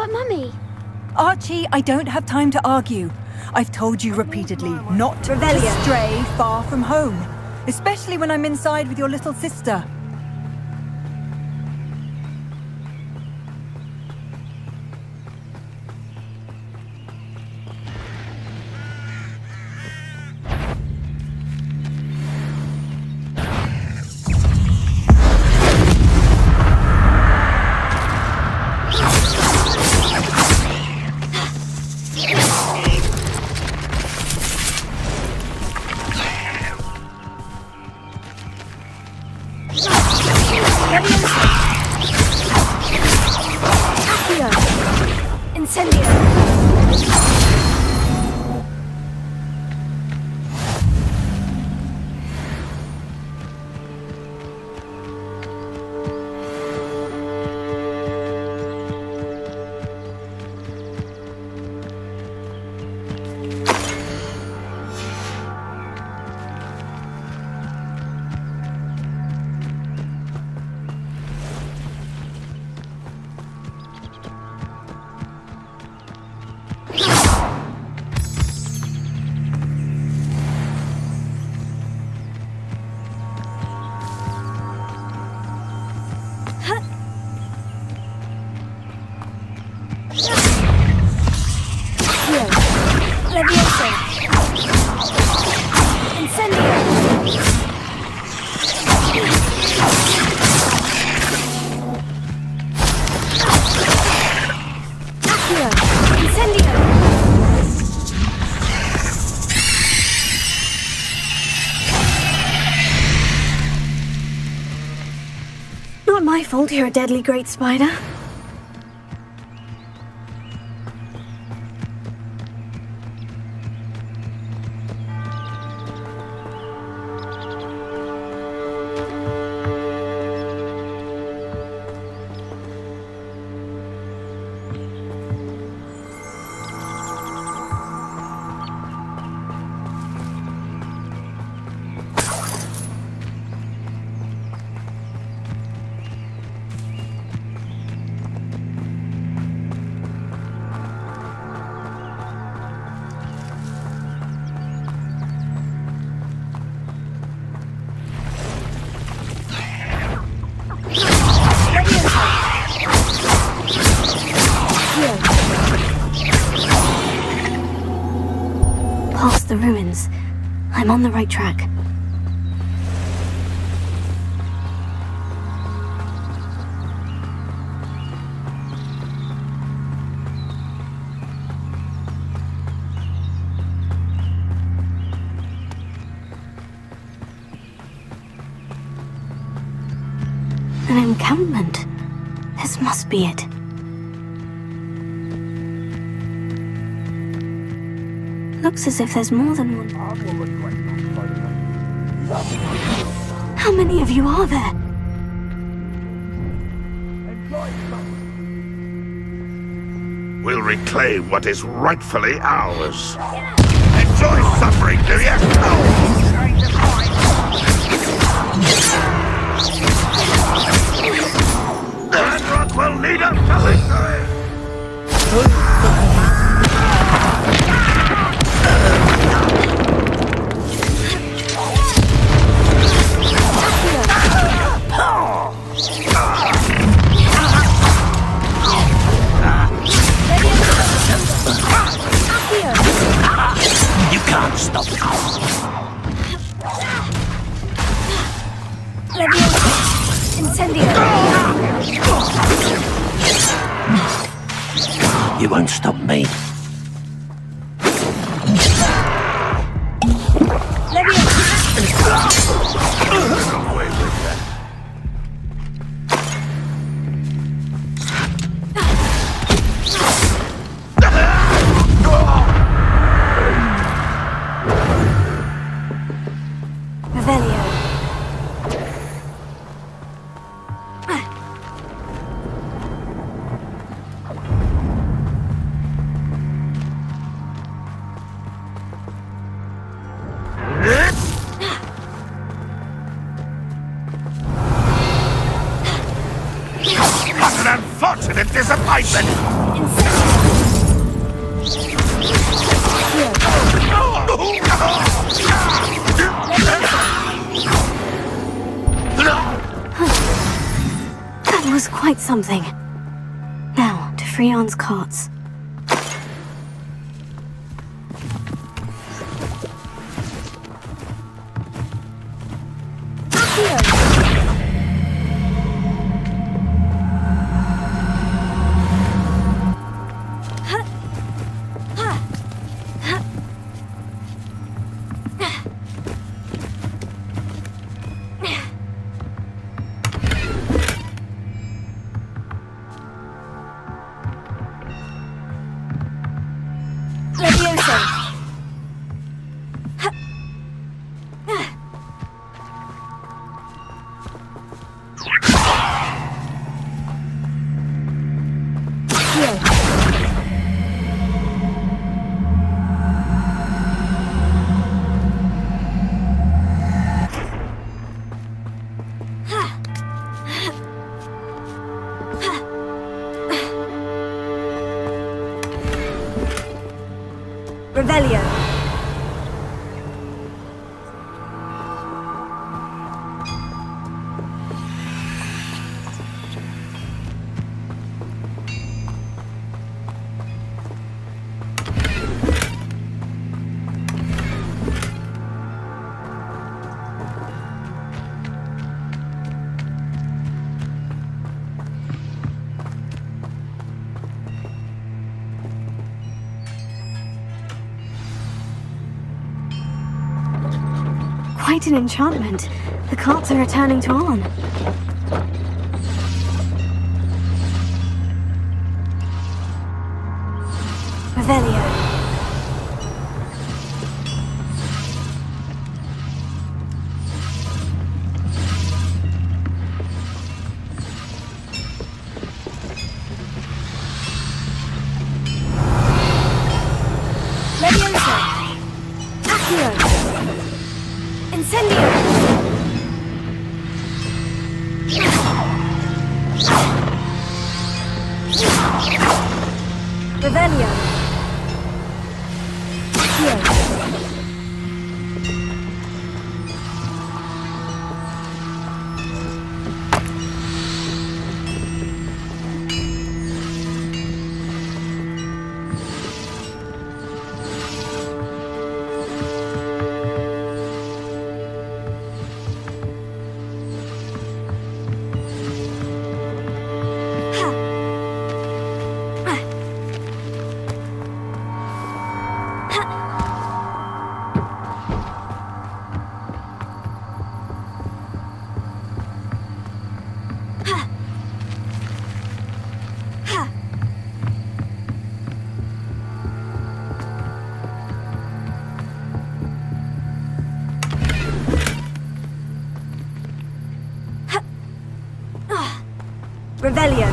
But Mummy... Archie, I don't have time to argue. I've told you repeatedly not to stray far from home, especially when I'm inside with your little sister. Not my fault you're a deadly great spider. Past the ruins. I'm on the right track. An encampment. This must be it. Looks as if there's more than one. How many of you are there? We'll reclaim what is rightfully ours. Enjoy suffering, do you? That will lead us to victory! You can't stop it. You won't stop me. disappointment! That was quite something. Now, to Freon's carts. Revelio. Quite an enchantment. The carts are returning to on. Revelio. Leviosa. Accio. Incendio. Revelio. Accio. Revelio.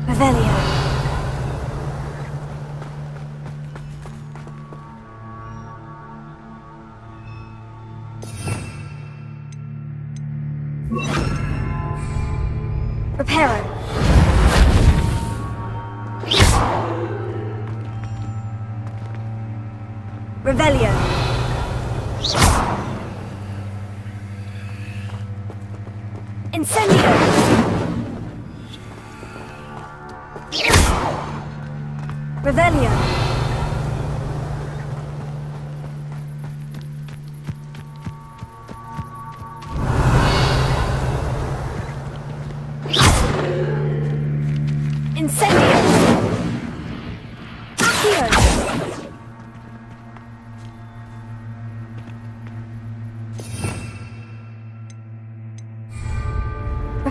Revelio. Reparo. Revelio. Incendio. Revelio.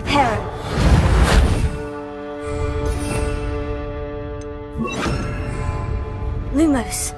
Preparo. Lumos.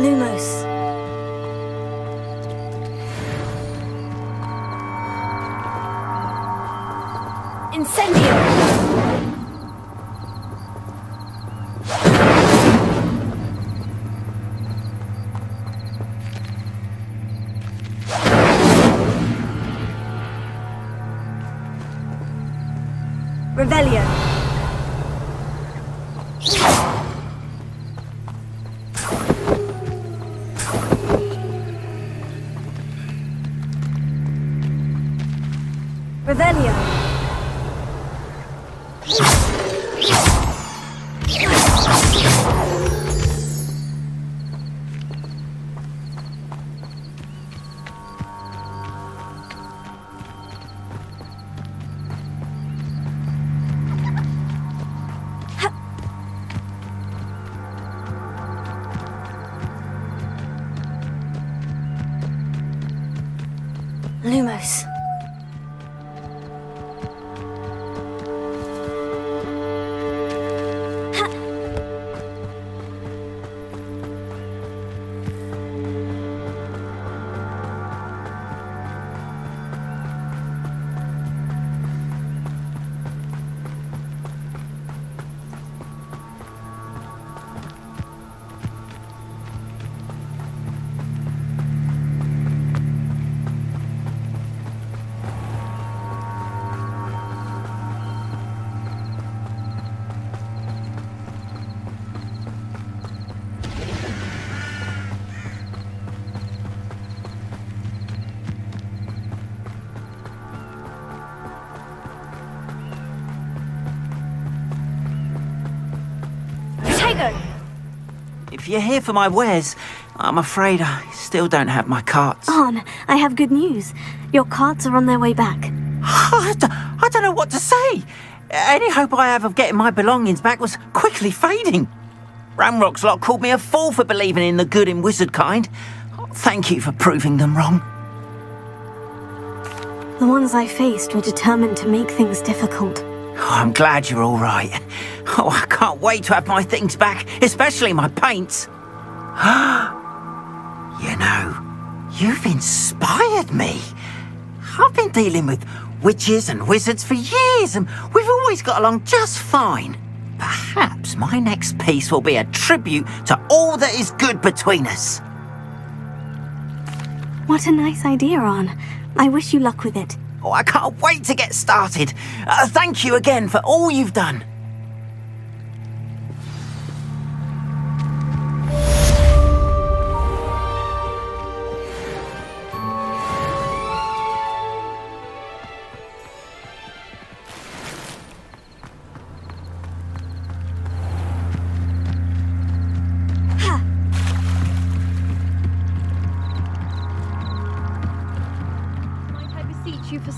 Lumos. Incendio! Revelio. Revelio. Lumos. If you're here for my wares, I'm afraid I still don't have my carts. Arn, I have good news. Your carts are on their way back. I don't know what to say. Any hope I have of getting my belongings back was quickly fading. Ramrock's lot called me a fool for believing in the good in wizard kind. Thank you for proving them wrong. The ones I faced were determined to make things difficult. Oh, I'm glad you're all right. Oh, I can't wait to have my things back, especially my paints. You know, you've inspired me. I've been dealing with witches and wizards for years, and we've always got along just fine. Perhaps my next piece will be a tribute to all that is good between us. What a nice idea, Arn. I wish you luck with it. Oh, I can't wait to get started. Thank you again for all you've done.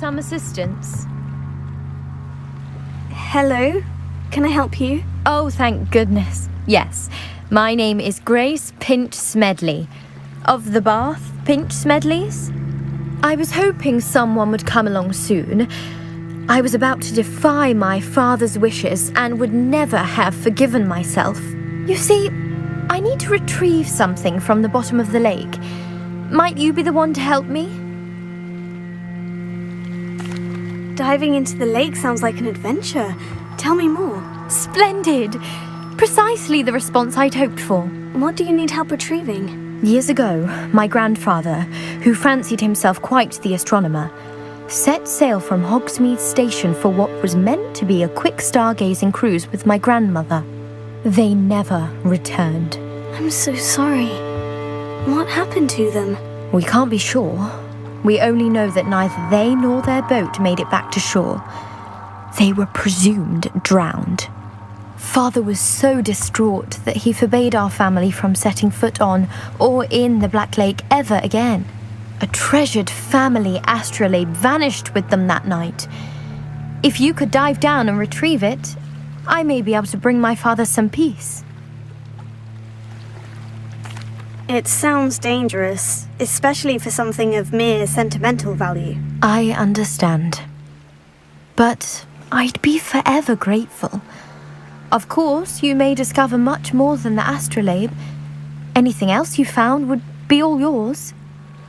some assistance? Hello? Can I help you? Oh, thank goodness. Yes. My name is Grace Pinch Smedley. Of the Bath Pinch Smedleys? I was hoping someone would come along soon. I was about to defy my father's wishes and would never have forgiven myself. You see, I need to retrieve something from the bottom of the lake. Might you be the one to help me? Diving into the lake sounds like an adventure. Tell me more. Splendid! Precisely the response I'd hoped for. What do you need help retrieving? Years ago, my grandfather, who fancied himself quite the astronomer, set sail from Hogsmeade Station for what was meant to be a quick stargazing cruise with my grandmother. They never returned. I'm so sorry. What happened to them? We can't be sure. We only know that neither they nor their boat made it back to shore. They were presumed drowned. Father was so distraught that he forbade our family from setting foot on or in the Black Lake ever again. A treasured family astrolabe vanished with them that night. If you could dive down and retrieve it, I may be able to bring my father some peace. It sounds dangerous, especially for something of mere sentimental value. I understand. But I'd be forever grateful. Of course, you may discover much more than the astrolabe. Anything else you found would be all yours.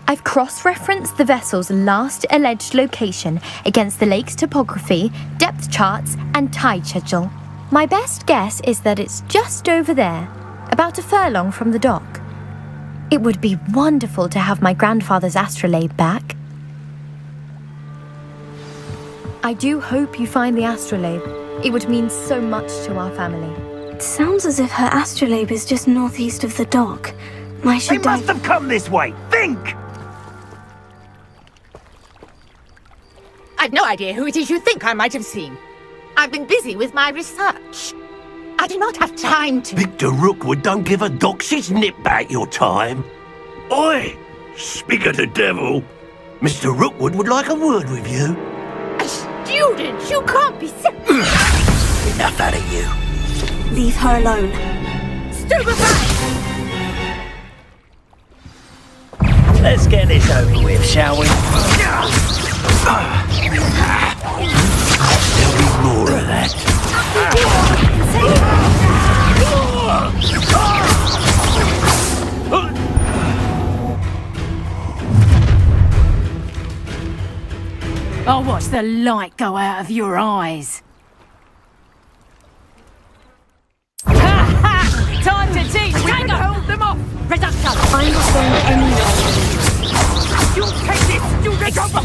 I've cross-referenced the vessel's last alleged location against the lake's topography, depth charts, and tide schedule. My best guess is that it's just over there, about a furlong from the dock. It would be wonderful to have my grandfather's astrolabe back. I do hope you find the astrolabe. It would mean so much to our family. It sounds as if her astrolabe is just northeast of the dock. I They should must have come this way. Think! I've no idea who it is you think I might have seen. I've been busy with my research. I do not have time to... Victor Rookwood don't give a doxy's nip back your time. Oi! Speak of the devil. Mr. Rookwood would like a word with you. A student? You can't be... Enough out of you. leave her alone. Stupefy! Let's get this over with, shall we? There'll be more of that. I'll watch the light go out of your eyes. Ha ha! Time to teach! Tango! Hold them off! Reduction! I'm not going anywhere. You'll take this! You'll get off the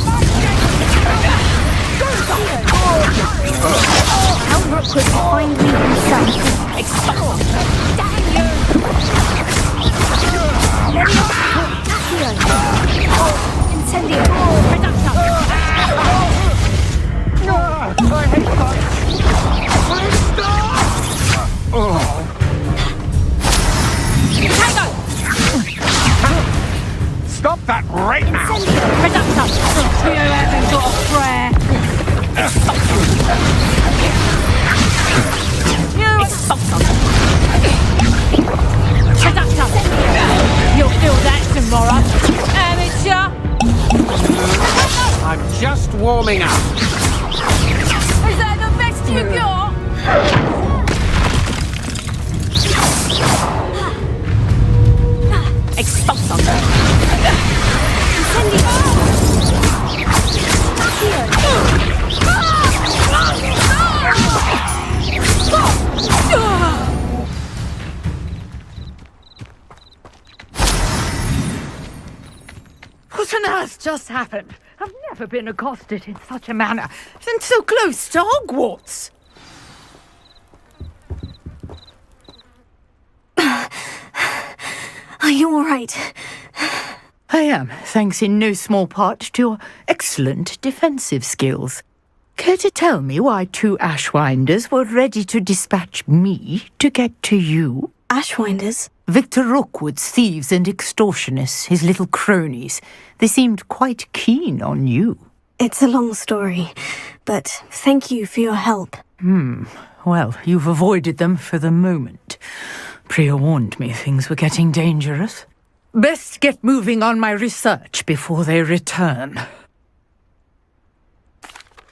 How Rookwood will find me himself. Expose! Damn you! Incendio! Reduction! I hate that. Please stop! Stop that right now! Reduction! You haven't got a prayer! Reduction! You'll feel that tomorrow, amateur! I'm just warming up. Is that the best you got? Expulsor! What on earth just happened? I've never been accosted in such a manner, and so close to Hogwarts. Are you all right? I am, thanks in no small part to your excellent defensive skills. Care to tell me why two Ashwinders were ready to dispatch me to get to you? Ashwinders? Victor Rookwood's thieves and extortionists, his little cronies. They seemed quite keen on you. It's a long story, but thank you for your help. Well, you've avoided them for the moment. Priya warned me things were getting dangerous. Best get moving on my research before they return.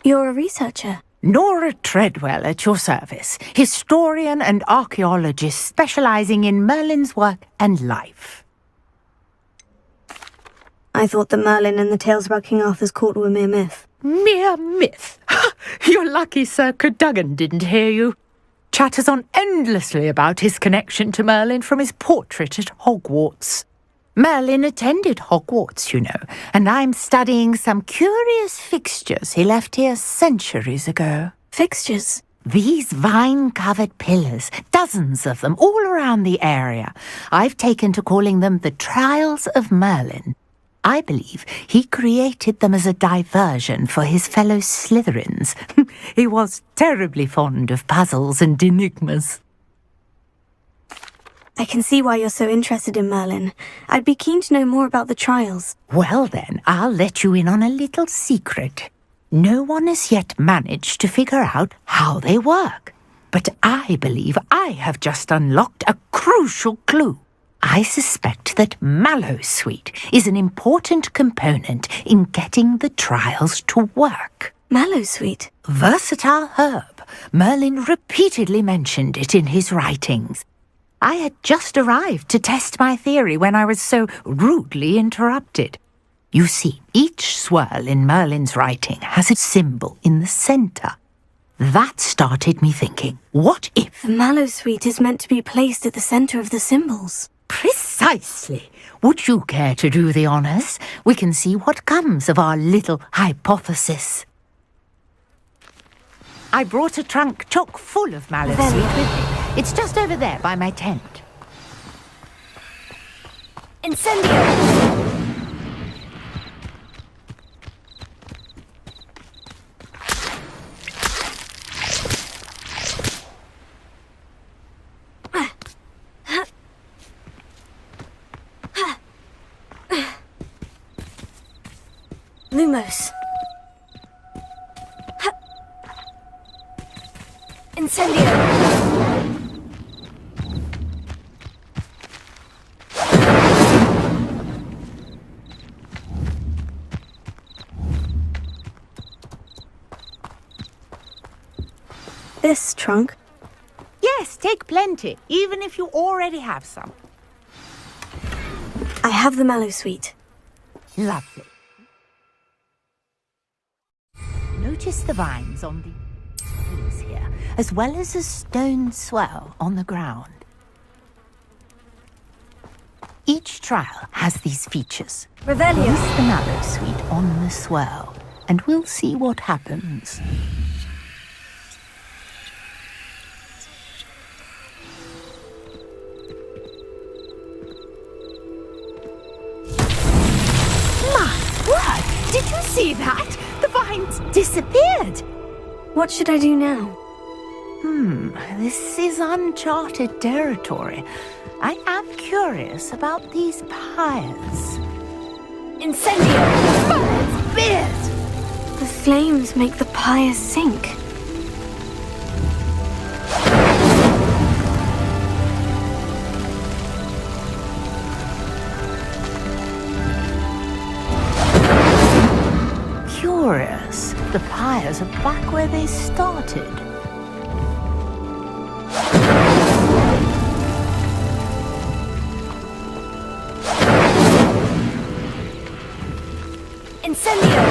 You're a researcher. Nora Treadwell at your service, historian and archaeologist specializing in Merlin's work and life. I thought that Merlin and the tales about King Arthur's court were mere myth. Mere myth? You're lucky Sir Cadogan didn't hear you. Chatters on endlessly about his connection to Merlin from his portrait at Hogwarts. Merlin attended Hogwarts, you know, and I'm studying some curious fixtures he left here centuries ago. Fixtures? These vine-covered pillars, dozens of them, all around the area. I've taken to calling them the Trials of Merlin. I believe he created them as a diversion for his fellow Slytherins. He was terribly fond of puzzles and enigmas. I can see why you're so interested in Merlin. I'd be keen to know more about the trials. Well then, I'll let you in on a little secret. No one has yet managed to figure out how they work. But I believe I have just unlocked a crucial clue. I suspect that mallowsweet is an important component in getting the trials to work. Mallowsweet? Versatile herb. Merlin repeatedly mentioned it in his writings. I had just arrived to test my theory when I was so rudely interrupted. You see, each swirl in Merlin's writing has a symbol in the centre. That started me thinking, what if... The mallowsweet is meant to be placed at the centre of the symbols. Precisely. Would you care to do the honours? We can see what comes of our little hypothesis. I brought a trunk chock full of mallowsweet with me. It's just over there by my tent. Incendio! Lumos. Incendio! This trunk? Yes, take plenty, even if you already have some. I have the mallowsweet. Lovely. Notice the vines on the trees here, as well as a stone swell on the ground. Each trial has these features. Revelio. Place the mallowsweet on the swell, and we'll see what happens. Did you see that? The vines disappeared. What should I do now? This is uncharted territory. I am curious about these pyres. Incendio! Birds! Beard! The flames make the pyres sink. Curious. The pyres are back where they started. Incendio!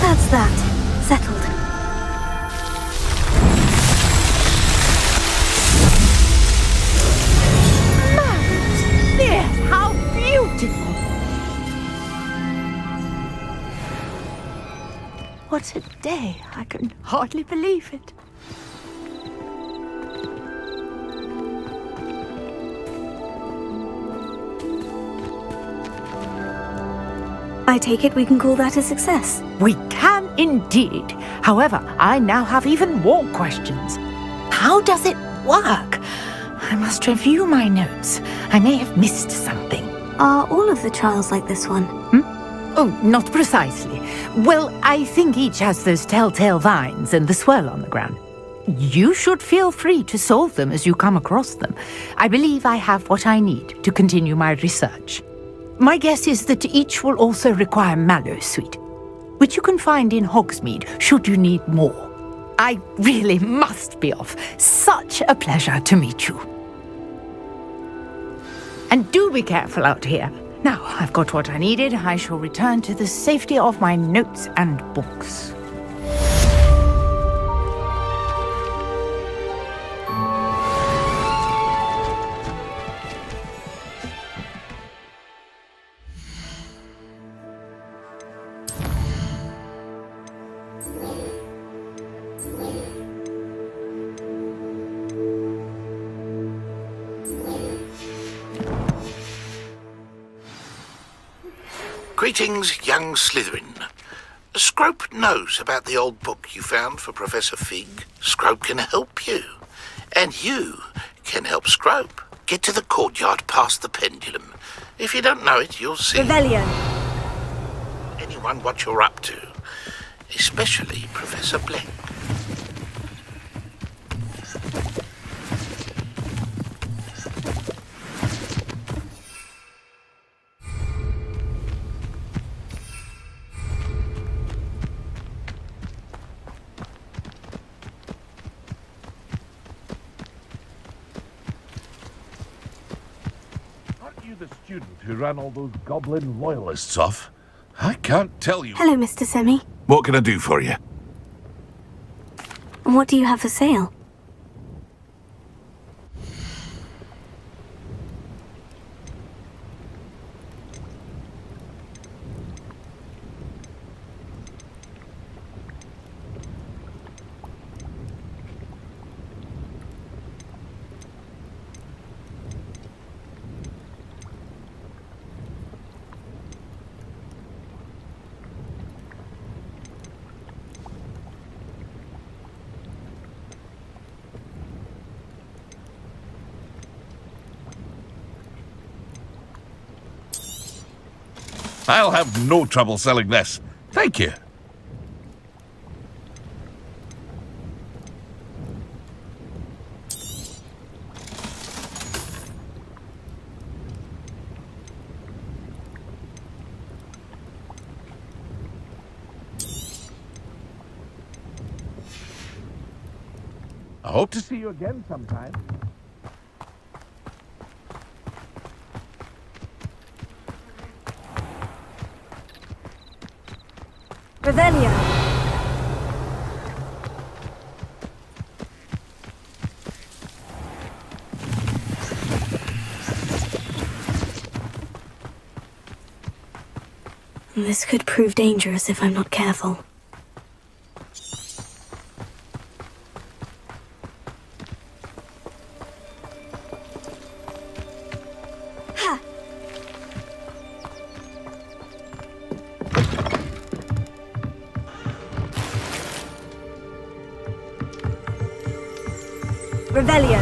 That's that. Settled. Yes, how beautiful! What a day. I can hardly believe it. I take it we can call that a success. We can indeed. However, I now have even more questions. How does it work? I must review my notes. I may have missed something. Are all of the trials like this one? Oh, not precisely. Well, I think each has those telltale vines and the swirl on the ground. You should feel free to solve them as you come across them. I believe I have what I need to continue my research. My guess is that each will also require mallow sweet, which you can find in Hogsmeade should you need more. I really must be off. Such a pleasure to meet you. And do be careful out here. Now, I've got what I needed. I shall return to the safety of my notes and books. Greetings, young Slytherin. Scrope knows about the old book you found for Professor Fig. Scrope can help you. And you can help Scrope. Get to the courtyard past the pendulum. If you don't know it, you'll see Revelio. anyone what you're up to. Especially Professor Blank. The student who ran all those goblin loyalists off. I can't tell you. Hello, Mr. Semi. What can I do for you? What do you have for sale? I'll have no trouble selling this. Thank you. I hope to see you again sometime. Revelio. This could prove dangerous if I'm not careful. Ha! Revelio.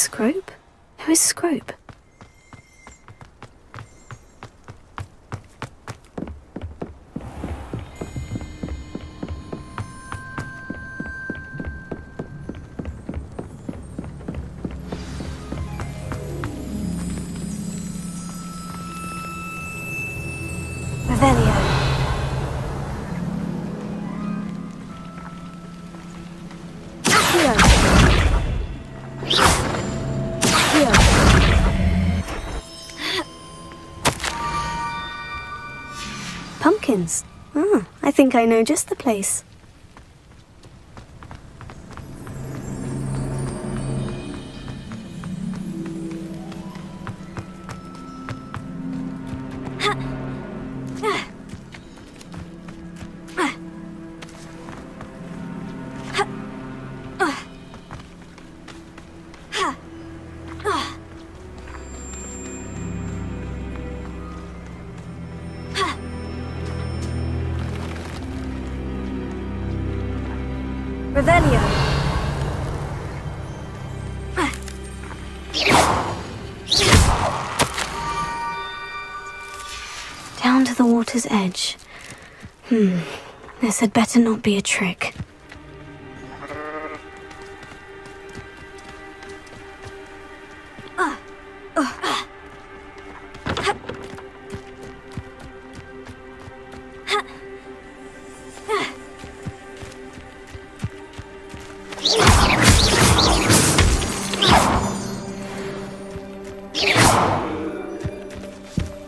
Scrope? Who is Scrope? Revelio. Accio. Accio. Pumpkins. Ah, I think I know just the place. Revelio. Down to the water's edge. This had better not be a trick.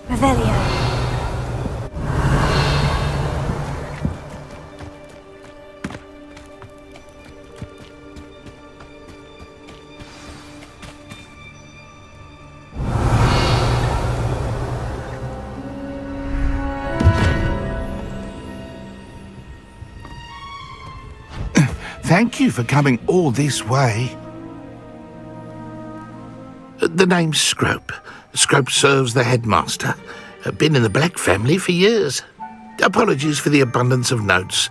Revelio. Thank you for coming all this way. The name's Scrope. Scrope serves the headmaster. Been in the Black family for years. Apologies for the abundance of notes.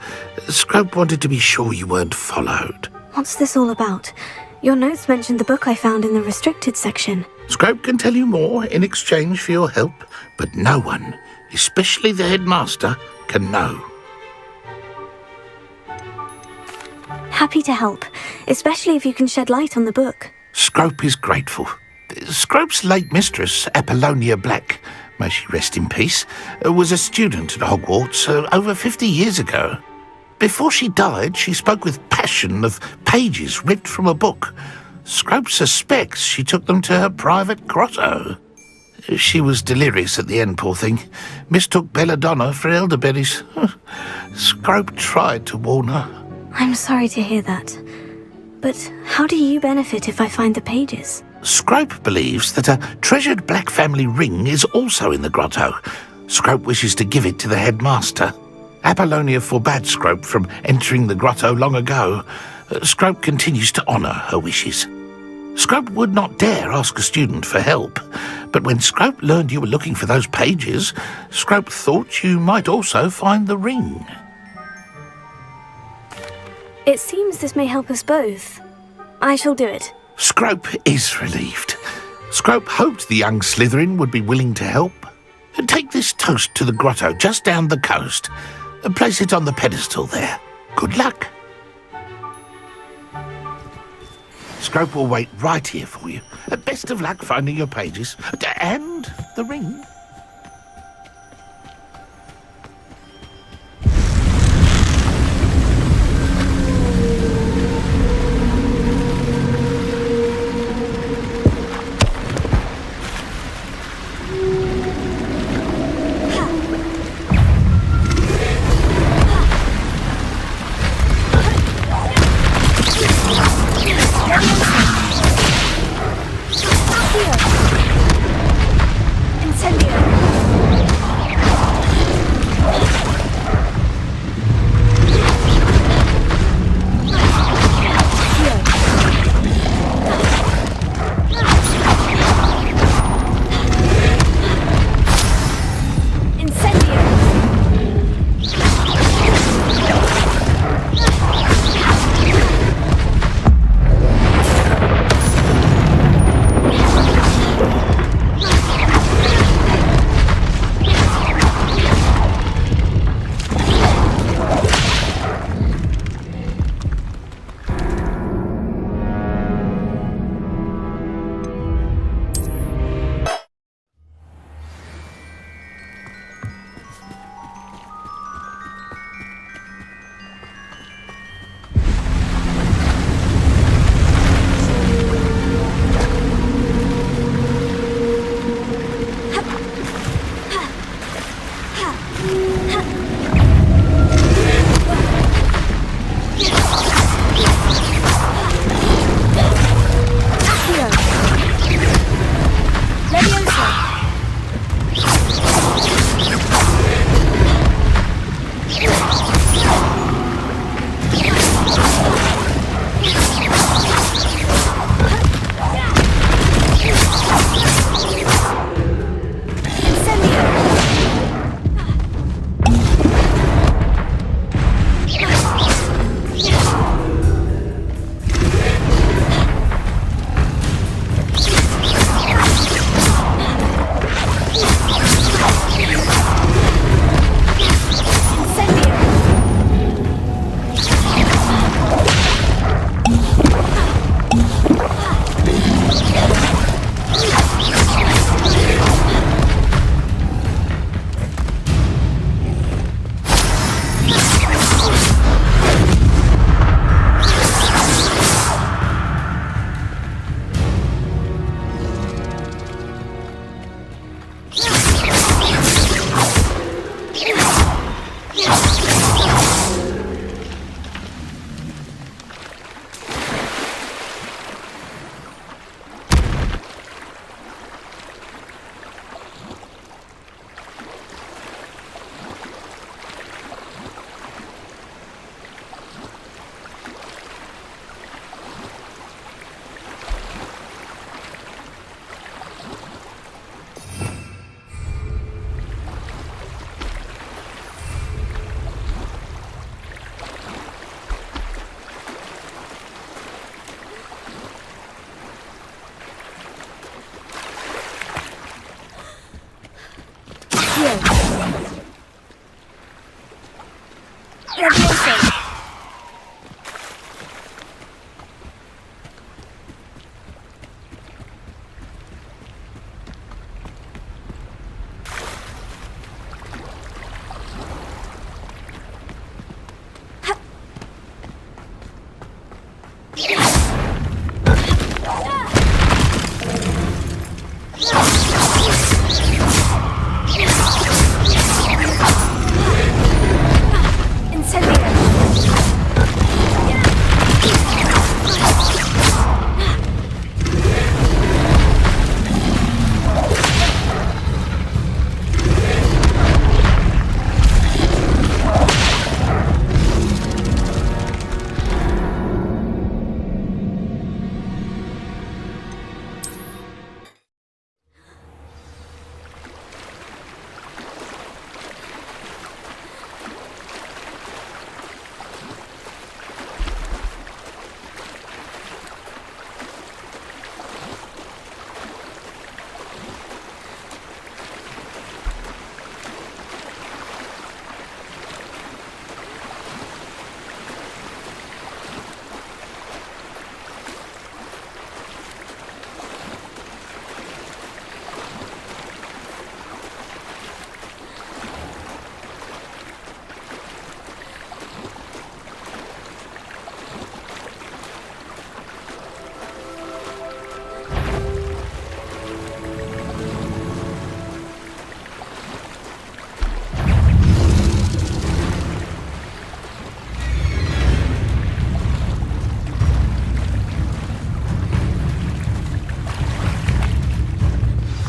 Scrope wanted to be sure you weren't followed. What's this all about? Your notes mentioned the book I found in the restricted section. Scrope can tell you more in exchange for your help, but no one, especially the headmaster, can know. Happy to help, especially if you can shed light on the book. Scrope is grateful. Scrope's late mistress, Apollonia Black, may she rest in peace, was a student at Hogwarts over 50 years ago. Before she died, she spoke with passion of pages ripped from a book. Scrope suspects she took them to her private grotto. She was delirious at the end, poor thing. Mistook belladonna for elderberries. Scrope tried to warn her. I'm sorry to hear that. But how do you benefit if I find the pages? Scrope believes that a treasured Black family ring is also in the grotto. Scrope wishes to give it to the headmaster. Apollonia forbade Scrope from entering the grotto long ago. Scrope continues to honour her wishes. Scrope would not dare ask a student for help, but when Scrope learned you were looking for those pages, Scrope thought you might also find the ring. It seems this may help us both. I shall do it. Scrope is relieved. Scrope hoped the young Slytherin would be willing to help. Take this toast to the grotto just down the coast. Place it on the pedestal there. Good luck. Scrope will wait right here for you. Best of luck finding your pages. And the ring.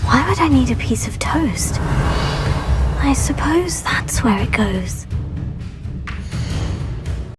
Why would I need a piece of toast? I suppose that's where it goes.